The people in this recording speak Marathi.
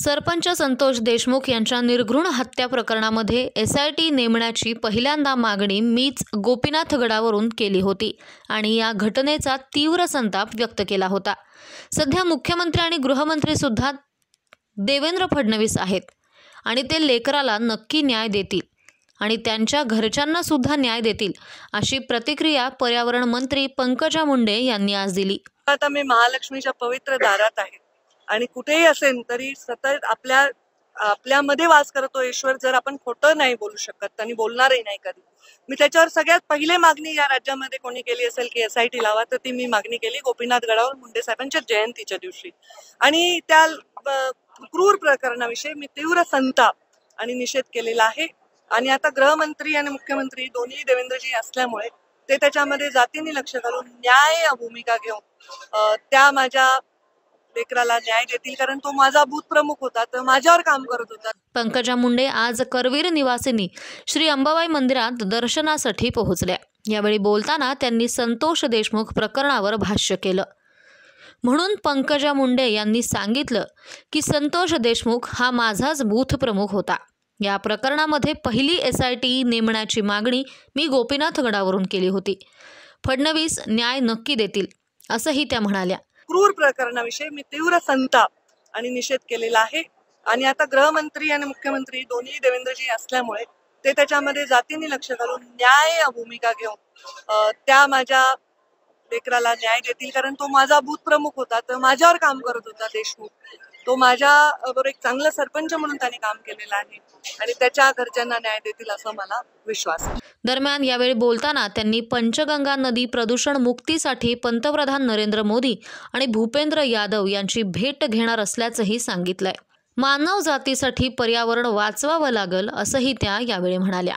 सरपंच संतोष देशमुख यांच्या निर्घृण हत्या प्रकरणामध्ये SIT नेमण्याची पहिल्यांदा मागणी मीच गोपीनाथ गडावरून केली होती आणि या घटनेचा तीव्र संताप व्यक्त केला होता। सध्या मुख्यमंत्री आणि गृहमंत्री सुद्धा देवेंद्र फडणवीस आहेत आणि ते लेकराला नक्की न्याय देतील आणि त्यांच्या घरच्यांना सुद्धा न्याय देतील, अशी प्रतिक्रिया पर्यावरण मंत्री पंकजा मुंडे यांनी आज दिली। आता मी महालक्ष्मीच्या पवित्र दारात आहे आणि कुठेही असेल तरी सतत आपल्यामध्ये वास करतो ईश्वर। जर आपण खोटं नाही बोलू शकत आणि बोलणारही नाही कधी, मी त्याच्यावर सगळ्यात पहिले मागणी या राज्यामध्ये कोणी केली असेल की SIT लावा, तर ती मी मागणी केली गोपीनाथ गडावर मुंडे साहेबांच्या जयंतीच्या दिवशी। आणि त्या क्रूर प्रकरणाविषयी मी तीव्र संताप आणि निषेध केलेला आहे। आणि आता गृहमंत्री आणि मुख्यमंत्री दोन्ही देवेंद्रजी असल्यामुळे ते त्याच्यामध्ये जातीने लक्ष घालून न्याय भूमिका घेऊन त्या माझ्या लेकराला न्याय देतील, कारण तो माझा बूथ प्रमुख होता, तर माझ्यावर काम करत होता। पंकजा मुंडे आज करवीर निवासिनी श्री अंबाबाई मंदिरात दर्शनासाठी पोहोचल्या। यावेळी बोलताना त्यांनी संतोष देशमुख प्रकरणावर भाष्य केलं। म्हणून पंकजा मुंडे यांनी सांगितलं की संतोष देशमुख हा माझाच बूथ प्रमुख होता। या प्रकरणामध्ये पहिली SIT नेमण्याची मागणी मी गोपीनाथ गडावरून केली होती। फडणवीस न्याय नक्की देतील, असंही त्या म्हणाल्या। क्रूर प्रकरणाविषयी मी तीव्र संताप आणि निषेध केलेला आहे। आणि आता गृहमंत्री आणि मुख्यमंत्री दोन्ही देवेंद्रजी असल्यामुळे ते त्याच्यामध्ये जातीने लक्ष घालून न्याय भूमिका घेऊन त्या माझ्या लेकराला न्याय देतील, कारण तो माझा बूथ प्रमुख होता, तर माझ्यावर काम करत होता देशमुख। तो माझ्या बरोबर एक चांगला सरपंच म्हणून त्यांनी काम केलेलं आहे आणि त्याच्या घरच्यांना न्याय देतील असं मला विश्वास आहे। दरम्यान यावेळी बोलताना त्यांनी पंचगंगा नदी प्रदूषण मुक्तीसाठी पंतप्रधान नरेंद्र मोदी आणि भूपेंद्र यादव यांची भेट घेणार असल्याचंही सांगितलंय। मानव जातीसाठी पर्यावरण वाचवावं लागेल, असंही त्या यावेळी म्हणाल्या।